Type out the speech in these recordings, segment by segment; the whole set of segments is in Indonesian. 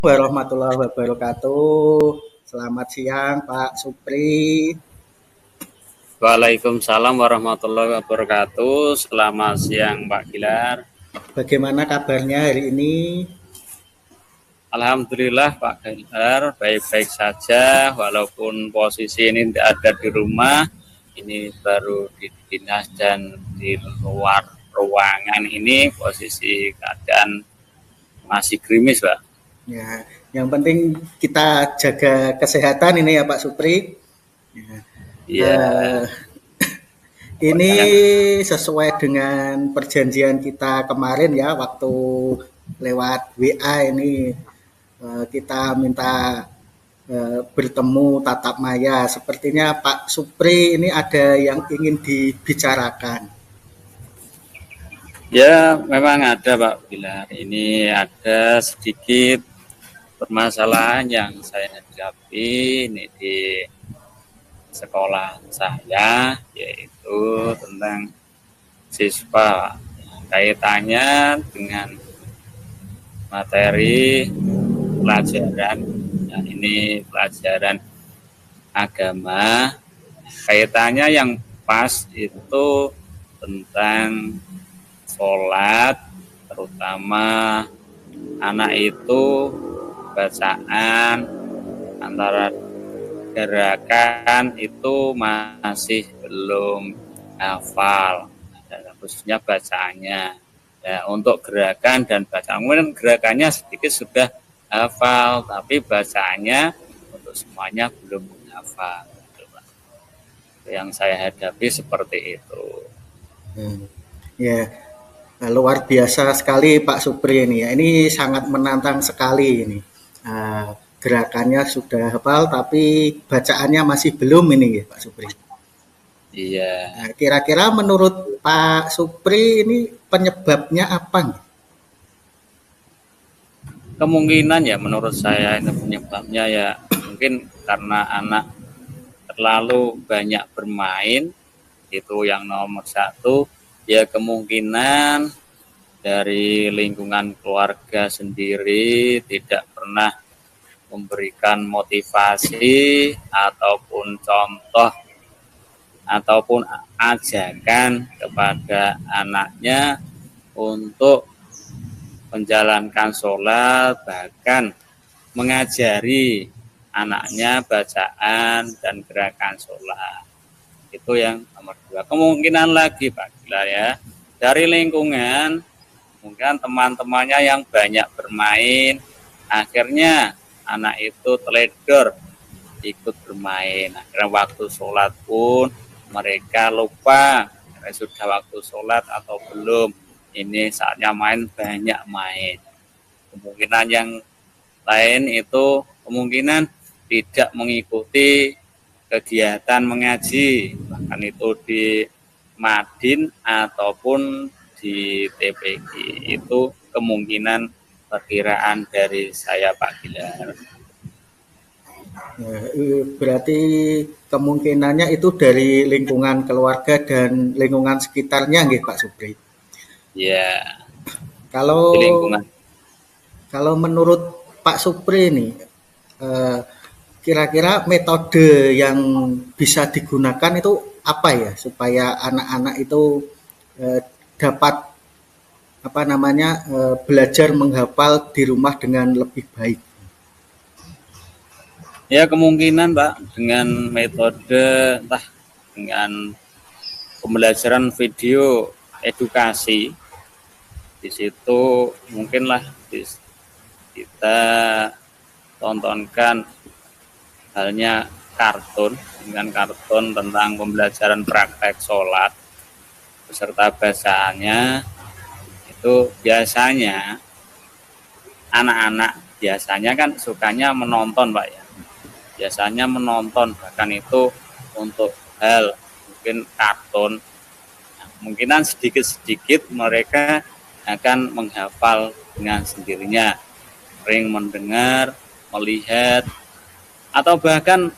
Warahmatullahi wabarakatuh. Selamat siang Pak Supri. Waalaikumsalam warahmatullahi wabarakatuh. Selamat siang Pak Gilar. Bagaimana kabarnya hari ini? Alhamdulillah Pak Gilar, baik-baik saja. Walaupun posisi ini tidak ada di rumah, ini baru di dinas dan di luar ruangan ini posisi keadaan masih gerimis Pak. Ya, yang penting kita jaga kesehatan ini ya Pak Supri. Iya. Ini Yang sesuai dengan perjanjian kita kemarin ya, waktu lewat WA ini kita minta bertemu tatap maya. Sepertinya Pak Supri ini ada yang ingin dibicarakan. Ya, memang ada Pak Gilar. Ini ada sedikit permasalahan yang saya hadapi ini di sekolah saya, yaitu tentang siswa, kaitannya dengan materi pelajaran. Nah, ini pelajaran agama, kaitannya yang pas itu tentang sholat, terutama anak itu bacaan antara gerakan itu masih belum hafal, dan khususnya bacaannya. Ya, untuk gerakan dan bacaan, kemudian gerakannya sedikit sudah hafal, tapi bacaannya untuk semuanya belum hafal. Yang saya hadapi seperti itu. Ya, luar biasa sekali Pak Supri ini ya. Ini sangat menantang sekali ini. Gerakannya sudah hafal tapi bacaannya masih belum ini ya Pak Supri. Iya. Nah, kira-kira menurut Pak Supri ini penyebabnya apa? Kemungkinan ya menurut saya ini penyebabnya ya mungkin karena anak terlalu banyak bermain, itu yang nomor satu. Ya kemungkinan dari lingkungan keluarga sendiri tidak pernah memberikan motivasi ataupun contoh ataupun ajakan kepada anaknya untuk menjalankan sholat, bahkan mengajari anaknya bacaan dan gerakan sholat. Itu yang nomor dua. Kemungkinan lagi Pak Gilar ya, dari lingkungan mungkin teman-temannya yang banyak bermain, akhirnya anak itu teledor ikut bermain. Akhirnya waktu sholat pun mereka lupa sudah waktu sholat atau belum. Ini saatnya main, banyak main. Kemungkinan yang lain itu kemungkinan tidak mengikuti kegiatan mengaji, bahkan itu di Madin ataupun di TPG. Itu kemungkinan perkiraan dari saya Pak Gilar. Ya, berarti kemungkinannya itu dari lingkungan keluarga dan lingkungan sekitarnya nggih Pak Supri. Ya, Kalau di lingkungan. kalau menurut Pak Supri ini kira-kira metode yang bisa digunakan itu apa ya supaya anak-anak itu dapat belajar menghafal di rumah dengan lebih baik. Ya kemungkinan Pak dengan metode entah dengan pembelajaran video edukasi, di situ mungkinlah kita tontonkan halnya kartun, dengan kartun tentang pembelajaran praktek sholat beserta bacaannya. Itu biasanya anak-anak biasanya kan sukanya menonton Pak ya, biasanya menonton, bahkan itu untuk hal mungkin kartun. Nah, kemungkinan sedikit-sedikit mereka akan menghafal dengan sendirinya, sering mendengar, melihat, atau bahkan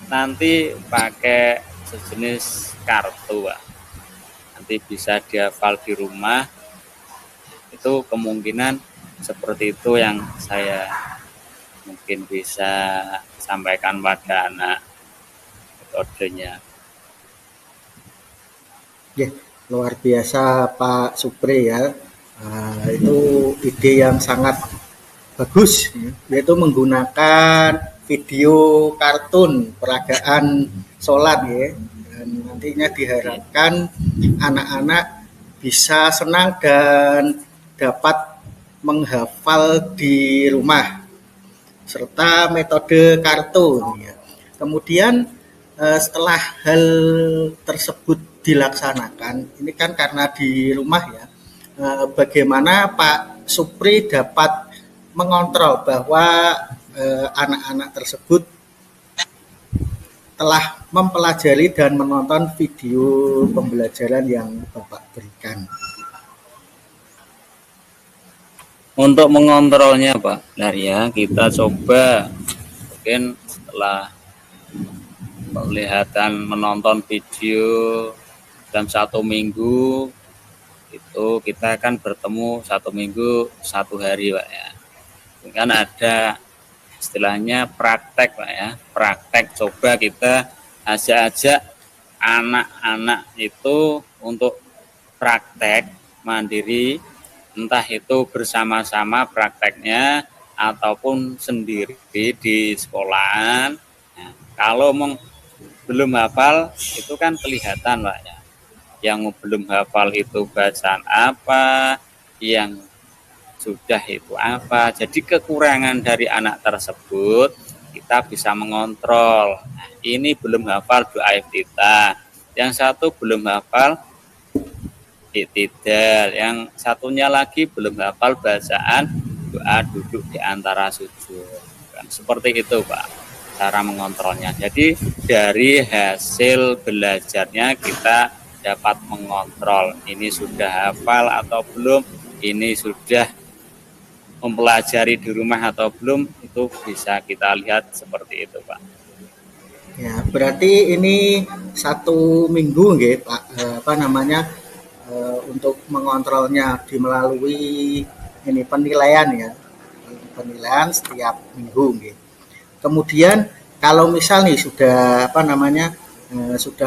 nanti pakai sejenis kartu Pak. Nanti bisa dihafal di rumah. Itu kemungkinan seperti itu yang saya mungkin bisa sampaikan pada anak metodenya. Ya, luar biasa Pak Supri ya. Itu ide yang sangat bagus, yaitu menggunakan video kartun peragaan sholat ya. Dan nantinya diharapkan anak-anak bisa senang dan dapat menghafal di rumah serta metode kartu. Ya. Kemudian setelah hal tersebut dilaksanakan, ini kan karena di rumah ya, bagaimana Pak Supri dapat mengontrol bahwa anak-anak tersebut telah mempelajari dan menonton video pembelajaran yang Bapak berikan. Untuk mengontrolnya Pak Narya, kita coba mungkin setelah kelihatan menonton video dalam 1 minggu itu kita akan bertemu 1 minggu 1 hari Pak ya. Kan ada istilahnya praktek Pak ya, praktek. Coba kita ajak-ajak anak-anak itu untuk praktek mandiri, entah itu bersama-sama prakteknya ataupun sendiri di sekolahan. Nah, kalau belum hafal itu kan kelihatan Pak ya. Yang belum hafal itu bacaan apa, yang sudah itu apa. Jadi kekurangan dari anak tersebut kita bisa mengontrol. Nah, ini belum hafal doa iftitah, yang satu belum hafal i'tidal, yang satunya lagi belum hafal bacaan doa duduk di antara sujud. Kan seperti itu Pak cara mengontrolnya. Jadi dari hasil belajarnya kita dapat mengontrol ini sudah hafal atau belum, ini sudah mempelajari di rumah atau belum, itu bisa kita lihat seperti itu Pak. Ya, berarti ini 1 minggu nggih Pak, untuk mengontrolnya melalui ini penilaian ya, penilaian setiap minggu nggih. Kemudian kalau misal nih sudah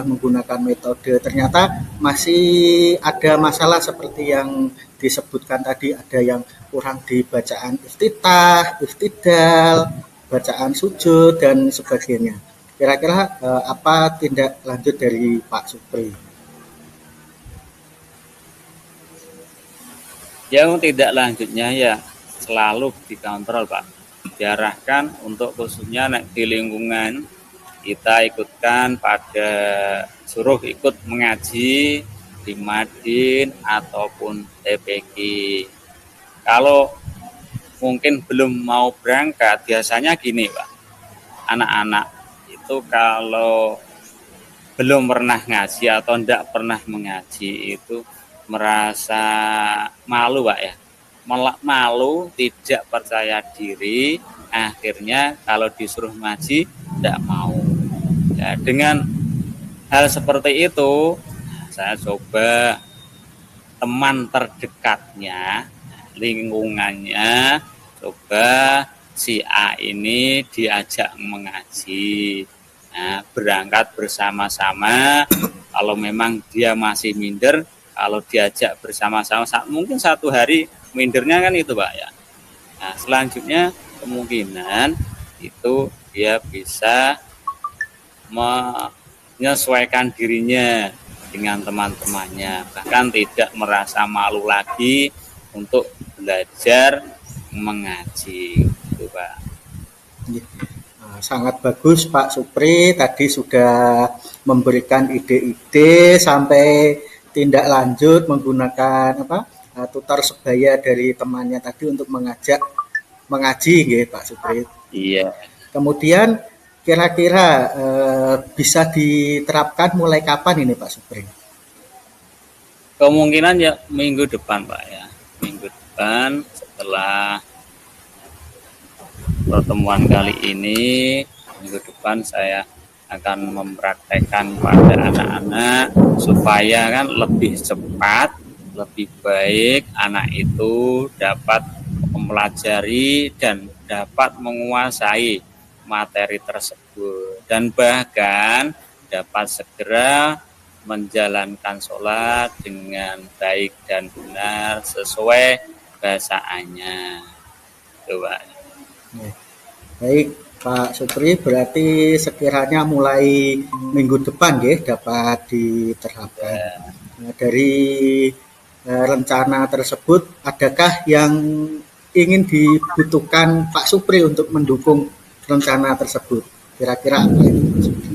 menggunakan metode ternyata masih ada masalah seperti yang disebutkan tadi, ada yang kurang di bacaan iftitah, iftidal, bacaan sujud dan sebagainya. Kira-kira apa tindak lanjut dari Pak Supri? Yang tidak lanjutnya ya selalu dikontrol Pak. Diarahkan untuk khususnya di lingkungan kita ikutkan pada suruh ikut mengaji di Madin ataupun TPQ. Kalau mungkin belum mau berangkat, biasanya gini Pak, anak-anak itu kalau belum pernah ngaji atau tidak pernah mengaji itu merasa malu Pak ya, malu, tidak percaya diri, akhirnya kalau disuruh ngaji tidak mau. Ya, dengan hal seperti itu saya coba teman terdekatnya, lingkungannya, coba si A ini diajak mengaji. Nah, berangkat bersama-sama. Kalau memang dia masih minder, kalau diajak bersama-sama, mungkin 1 hari mindernya kan itu Pak ya. Nah, selanjutnya kemungkinan itu dia bisa menyesuaikan dirinya dengan teman-temannya, bahkan tidak merasa malu lagi untuk belajar mengaji, gitu Pak. Sangat bagus Pak Supri, tadi sudah memberikan ide-ide sampai tindak lanjut menggunakan tutor sebaya dari temannya tadi untuk mengajak mengaji gitu Pak Supri. Iya. Kemudian kira-kira bisa diterapkan mulai kapan ini Pak Supri? Kemungkinan ya minggu depan Pak ya. Minggu depan setelah pertemuan kali ini, minggu depan saya akan mempraktekkan pada anak-anak supaya kan lebih cepat, lebih baik anak itu dapat mempelajari dan dapat menguasai materi tersebut dan bahkan dapat segera menjalankan sholat dengan baik dan benar sesuai bacaannya. Coba. Baik Pak Supri, berarti sekiranya mulai minggu depan ya dapat diterapkan. Nah, dari rencana tersebut, adakah yang ingin dibutuhkan Pak Supri untuk mendukung rencana tersebut? Kira-kira apa itu Pak Supri?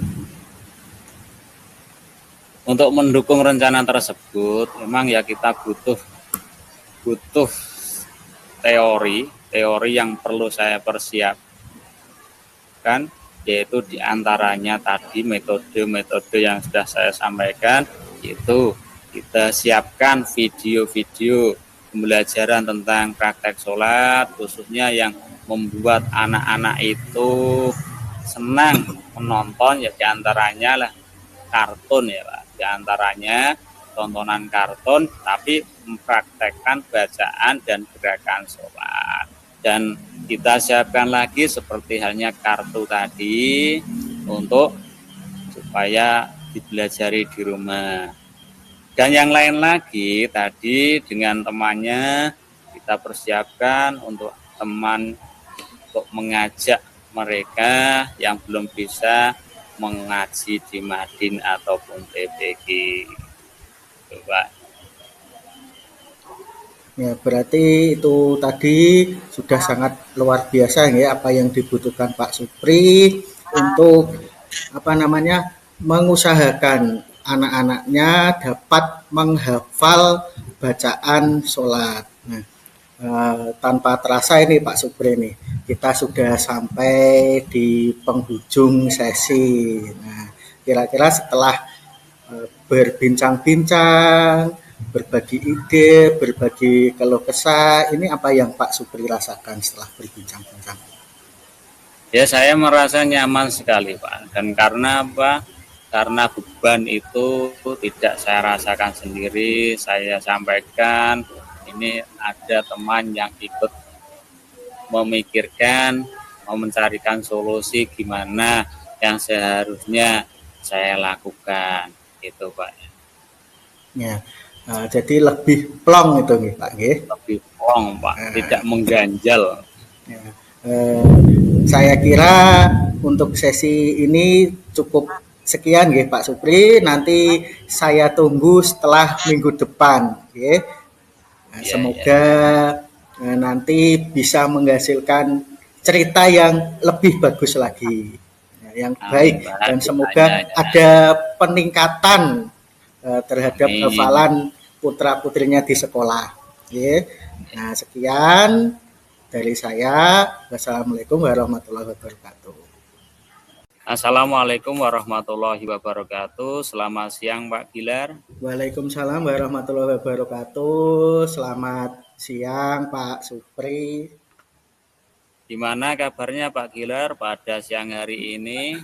Untuk mendukung rencana tersebut, memang ya kita butuh teori yang perlu saya persiapkan, yaitu diantaranya tadi metode-metode yang sudah saya sampaikan, yaitu kita siapkan video-video pembelajaran tentang praktek sholat, khususnya yang membuat anak-anak itu senang menonton, ya diantaranya lah kartun ya Pak, diantaranya tontonan kartun tapi mempraktekkan bacaan dan gerakan sholat. Dan kita siapkan lagi seperti halnya kartu tadi untuk supaya dipelajari di rumah. Dan yang lain lagi tadi dengan temannya kita persiapkan untuk teman untuk mengajak mereka yang belum bisa mengaji di Madin ataupun TPQ. Coba. Ya, berarti itu tadi sudah sangat luar biasa ya apa yang dibutuhkan Pak Supri untuk mengusahakan anak-anaknya dapat menghafal bacaan sholat. Nah, tanpa terasa ini Pak Supri nih, kita sudah sampai di penghujung sesi. Nah, kira-kira setelah berbincang-bincang, berbagi ide, berbagi keluh kesah, ini apa yang Pak Supri rasakan setelah berbincang-bincang? Ya, saya merasa nyaman sekali Pak. Dan karena apa? Karena beban itu tidak saya rasakan sendiri, saya sampaikan ini ada teman yang ikut memikirkan, mau mencarikan solusi gimana yang seharusnya saya lakukan, itu Pak. Ya, jadi lebih plong itu nih Pak. Lebih plong Pak, tidak mengganjal. Ya, saya kira untuk sesi ini cukup sekian ya Pak Supri. Nanti saya tunggu setelah minggu depan. Ya. Nah, semoga nanti bisa menghasilkan cerita yang lebih bagus lagi, yang baik, dan semoga ada peningkatan terhadap hafalan putra-putrinya di sekolah. Nah, sekian dari saya. Wassalamualaikum warahmatullahi wabarakatuh. Assalamualaikum warahmatullahi wabarakatuh. Selamat siang Pak Gilar. Waalaikumsalam warahmatullahi wabarakatuh. Selamat siang Pak Supri. Gimana kabarnya Pak Gilar pada siang hari ini?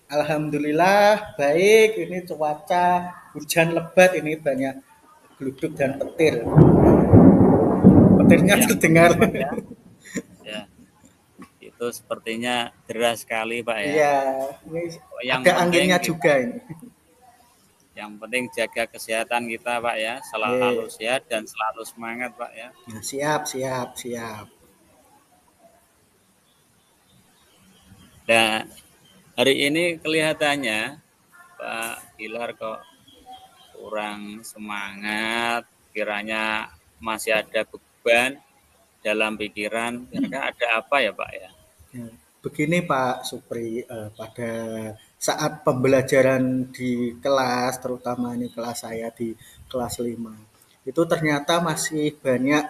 Alhamdulillah baik. Ini cuaca hujan lebat, ini banyak geluduk dan petir. Petirnya ya, terdengar. Ya. Itu sepertinya deras sekali Pak ya. Iya, ini yang ada anginnya juga ini. Yang penting jaga kesehatan kita Pak ya, selalu sehat dan selalu semangat Pak ya. Ya, siap. Nah, hari ini kelihatannya Pak Gilar kok kurang semangat, kiranya masih ada beban dalam pikiran, kira-kira ada apa ya Pak ya? Begini Pak Supri, pada saat pembelajaran di kelas, terutama ini kelas saya di kelas 5, itu ternyata masih banyak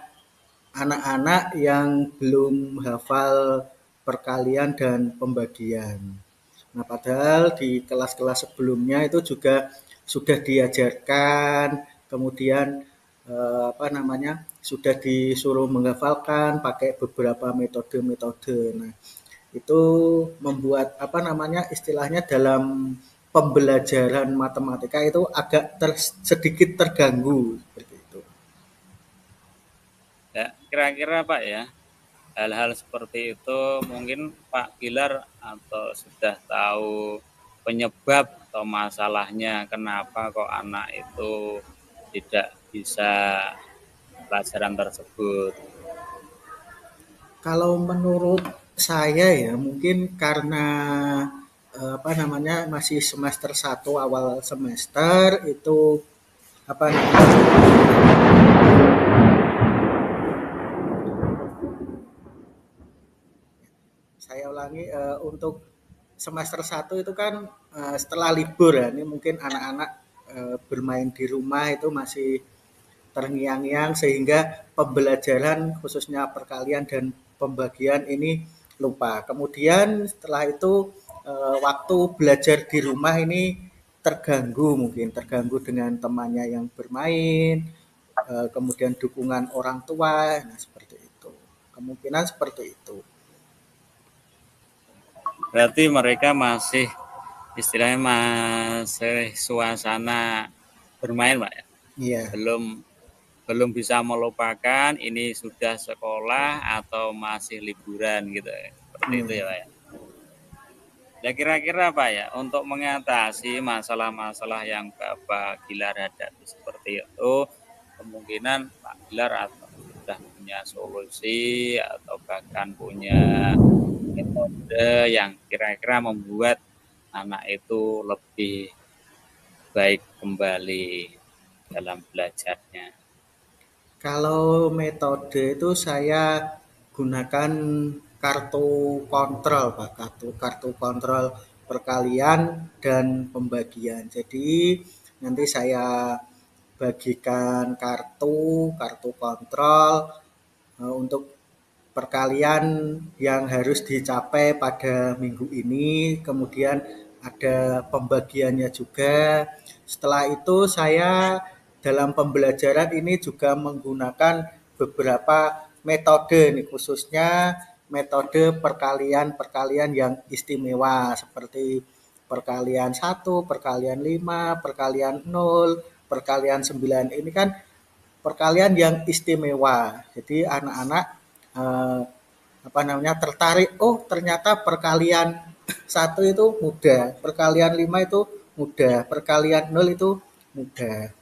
anak-anak yang belum hafal perkalian dan pembagian. Nah, padahal di kelas-kelas sebelumnya itu juga sudah diajarkan, kemudian sudah disuruh menghafalkan pakai beberapa metode-metode. Nah, itu membuat istilahnya dalam pembelajaran matematika itu agak sedikit terganggu seperti itu. Ya, kira-kira Pak ya, hal-hal seperti itu mungkin Pak Gilar atau sudah tahu penyebab atau masalahnya kenapa kok anak itu tidak bisa pelajaran tersebut. Kalau menurut saya ya mungkin karena apa namanya masih semester satu awal semester itu apa namanya saya ulangi untuk semester satu itu kan setelah libur ya ini mungkin anak-anak bermain di rumah itu masih terngiang-ngiang sehingga pembelajaran khususnya perkalian dan pembagian ini lupa. Kemudian setelah itu waktu belajar di rumah ini terganggu mungkin terganggu dengan temannya yang bermain, kemudian dukungan orang tua, nah seperti itu. Kemungkinan seperti itu. Berarti mereka masih istilahnya masih suasana bermain Pak ya. Iya. Belum belum bisa melupakan ini sudah sekolah atau masih liburan gitu ya. Seperti itu ya Iya. Pak ya. Ya kira-kira Pak ya untuk mengatasi masalah-masalah yang Bapak Gilar hadapi seperti itu, kemungkinan Pak Gilar atau sudah punya solusi atau bahkan punya metode yang kira-kira membuat anak itu lebih baik kembali dalam belajarnya. Kalau metode itu saya gunakan kartu kontrol, Pak. Kartu kontrol perkalian dan pembagian. Jadi nanti saya bagikan kartu kontrol untuk perkalian yang harus dicapai pada minggu ini. Kemudian ada pembagiannya juga. Setelah itu saya dalam pembelajaran ini juga menggunakan beberapa metode nih, khususnya metode perkalian-perkalian yang istimewa seperti perkalian 1, perkalian 5, perkalian 0, perkalian 9. Ini kan perkalian yang istimewa. Jadi anak-anak eh, apa namanya tertarik, oh ternyata perkalian 1 itu mudah, perkalian 5 itu mudah, perkalian 0 itu mudah.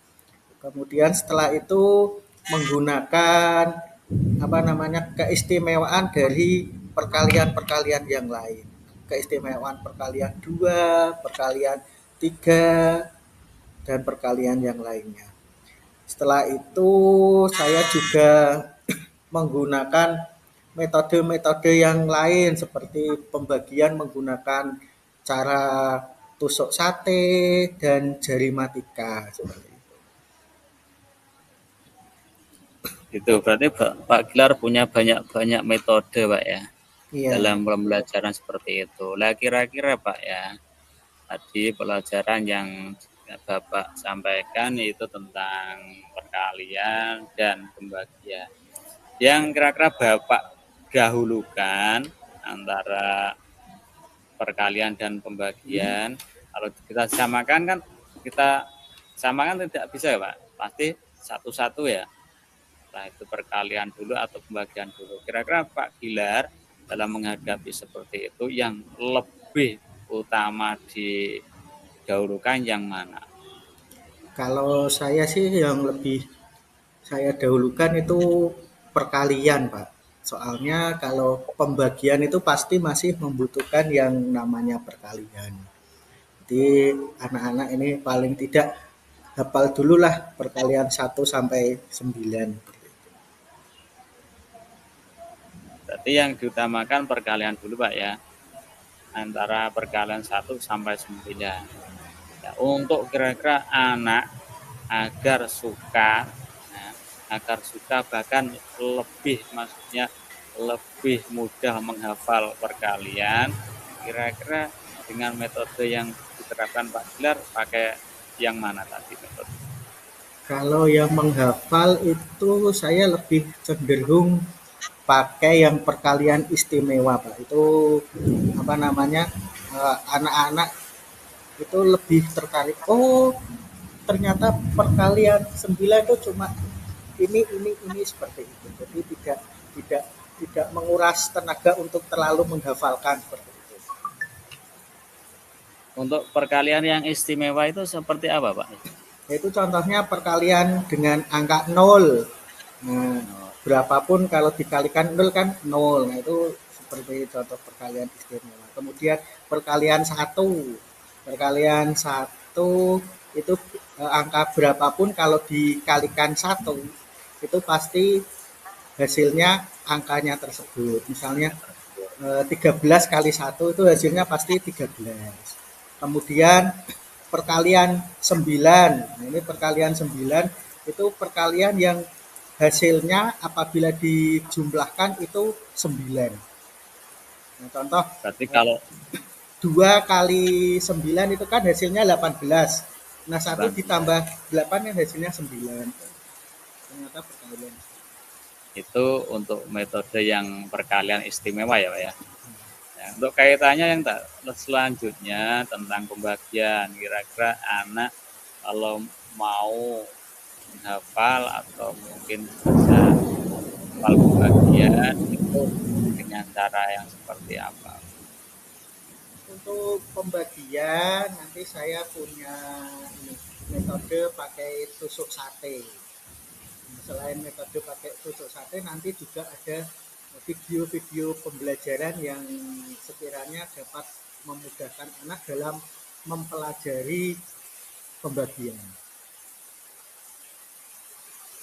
Kemudian setelah itu menggunakan apa namanya keistimewaan dari perkalian-perkalian yang lain. Keistimewaan perkalian 2, perkalian 3, dan perkalian yang lainnya. Setelah itu saya juga menggunakan metode-metode yang lain seperti pembagian menggunakan cara tusuk sate dan jari matika seperti itu. Itu berarti Pak Gilar punya banyak-banyak metode Pak ya Iya. dalam pembelajaran seperti itu. Lah kira-kira Pak ya, tadi pelajaran yang Bapak sampaikan itu tentang perkalian dan pembagian. Yang kira-kira Bapak dahulukan antara perkalian dan pembagian. Kalau kita samakan kan kita samakan tidak bisa ya Pak. Pasti satu-satu ya. Nah itu perkalian dulu atau pembagian dulu. Kira-kira Pak Gilar dalam menghadapi seperti itu yang lebih utama didahulukan yang mana? Kalau saya sih yang lebih saya dahulukan itu perkalian, Pak. Soalnya kalau pembagian itu pasti masih membutuhkan yang namanya perkalian. Jadi anak-anak ini paling tidak hafal dulu lah perkalian 1 sampai 9. Berarti yang diutamakan perkalian dulu Pak ya. Antara perkalian 1 sampai 9. Ya, untuk kira-kira anak agar suka nah, agar suka bahkan lebih maksudnya lebih mudah menghafal perkalian, kira-kira dengan metode yang diterapkan Pak Gilar pakai yang mana tadi metode? Kalau yang menghafal itu saya lebih cenderung pakai yang perkalian istimewa, Pak. Itu apa namanya? Anak-anak itu lebih tertarik. Oh, ternyata perkalian 9 itu cuma ini seperti itu. Jadi tidak tidak tidak menguras tenaga untuk terlalu menghafalkan seperti itu. Untuk perkalian yang istimewa itu seperti apa, Pak? Yaitu contohnya perkalian dengan angka 0. Nah, berapapun kalau dikalikan 0 kan 0. Nah, itu seperti contoh perkalian istimewa. Kemudian perkalian 1. Perkalian 1 itu angka berapapun kalau dikalikan 1 itu pasti hasilnya angkanya tersebut. Misalnya 13 kali 1 itu hasilnya pasti 13. Kemudian perkalian 9. Nah, ini perkalian 9 itu perkalian yang hasilnya apabila dijumlahkan itu 9. Nah, contoh Berarti kalau 2 kali 9 itu kan hasilnya 18. Nah, 1 ditambah 8 yang hasilnya 9. Ternyata perkalian. itu untuk metode yang perkalian istimewa ya, Pak ya. Ya, untuk kaitannya yang selanjutnya tentang pembagian, kira-kira anak kalau mau menghafal atau mungkin bisa hafal pembagian itu dengan cara yang seperti apa? Untuk pembagian nanti saya punya metode pakai tusuk sate. Selain metode pakai tusuk sate, nanti juga ada video-video pembelajaran yang sekiranya dapat memudahkan anak dalam mempelajari pembagian.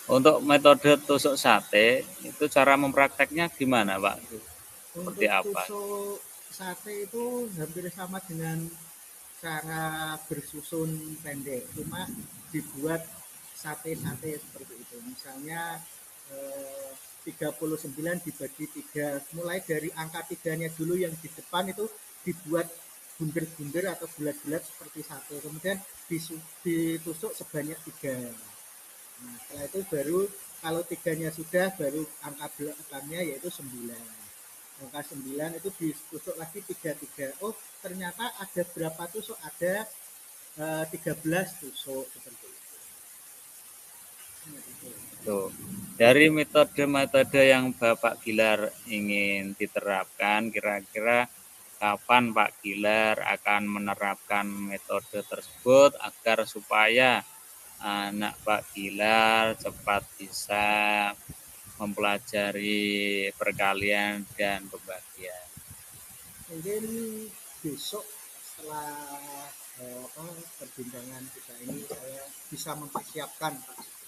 Untuk metode tusuk sate itu cara memprakteknya gimana, Pak? Seperti Untuk apa? tusuk sate itu hampir sama dengan cara bersusun pendek, cuma dibuat sate-sate seperti itu. Misalnya 39 dibagi 3, mulai dari angka 3-nya dulu yang di depan itu dibuat bunder-bunder atau bulat-bulat seperti sate. Kemudian ditusuk sebanyak 3. Nah, setelah itu baru kalau 3-nya sudah, baru angka belakangnya yaitu 9. Angka 9 itu ditusuk lagi 3. Oh, ternyata ada berapa tusuk? Ada 13 tusuk seperti itu. Tuh. Dari metode-metode yang Bapak Gilar ingin diterapkan, kira-kira kapan Pak Gilar akan menerapkan metode tersebut agar supaya anak Pak Gilar cepat bisa mempelajari perkalian dan pembagian? Mungkin besok setelah perbincangan kita ini saya bisa mempersiapkan Pak.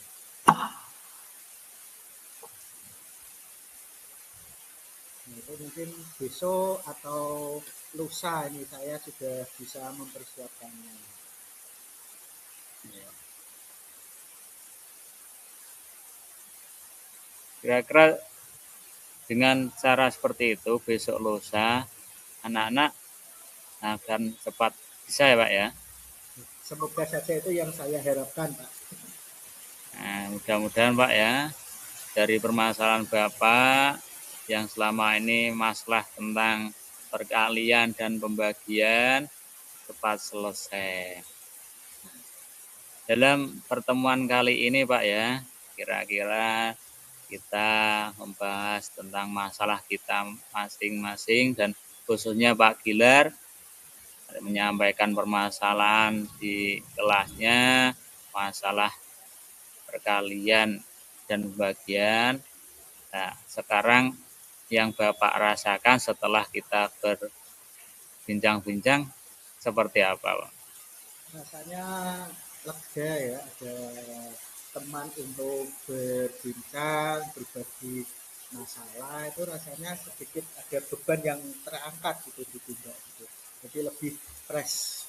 Nah, itu mungkin besok atau lusa ini saya sudah bisa mempersiapkannya. Kira-kira dengan cara seperti itu besok lusa anak-anak akan cepat bisa ya Pak ya. Semoga saja itu yang saya harapkan Pak. Nah, mudah-mudahan Pak ya dari permasalahan Bapak yang selama ini masalah tentang perkalian dan pembagian cepat selesai. Dalam pertemuan kali ini Pak ya, kira-kira kita membahas tentang masalah kita masing-masing dan khususnya Pak Gilar menyampaikan permasalahan di kelasnya, masalah perkalian dan pembagian. Nah, sekarang yang Bapak rasakan setelah kita berbincang-bincang seperti apa, Pak? Rasanya lega ya, ada teman untuk berbincang, berbagi masalah, itu rasanya sedikit ada beban yang terangkat gitu di pundak gitu. Jadi lebih fresh.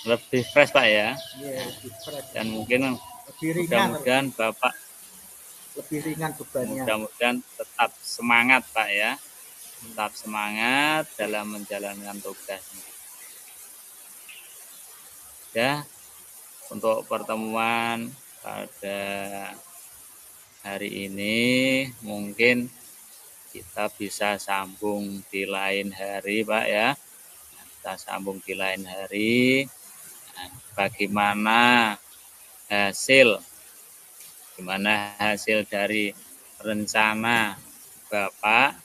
Lebih fresh Pak ya. Iya, lebih fresh. Dan mungkin lebih ringan, mudah-mudahan Bapak lebih ringan bebannya. Mudah-mudahan tetap semangat Pak ya. Tetap semangat dalam menjalankan tugasnya. Ya, untuk pertemuan pada hari ini mungkin kita bisa sambung di lain hari Pak ya. Kita sambung di lain hari. Nah, bagaimana hasil, gimana hasil dari rencana Bapak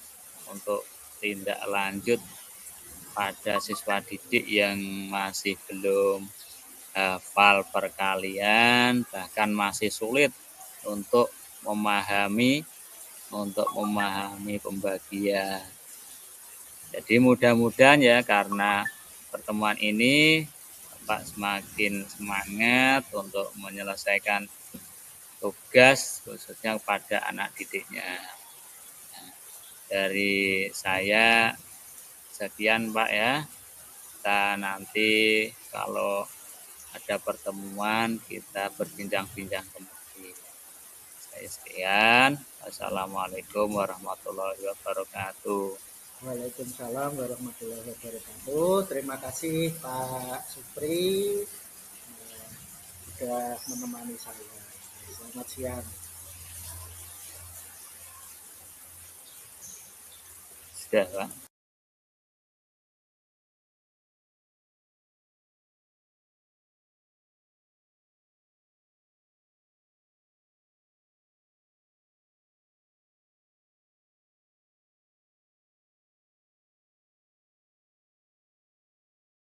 untuk tindak lanjut pada siswa didik yang masih belum hafal perkalian, bahkan masih sulit untuk memahami pembagian. Jadi mudah-mudahan ya, karena pertemuan ini Bapak semakin semangat untuk menyelesaikan tugas khususnya kepada anak didiknya. Dari saya sekian Pak ya. Kita nanti kalau ada pertemuan kita berbincang-bincang kembali. Saya sekian. Assalamualaikum warahmatullahi wabarakatuh. Waalaikumsalam warahmatullahi wabarakatuh. Terima kasih Pak Supri sudah menemani saya. Selamat siang. Sudah Pak.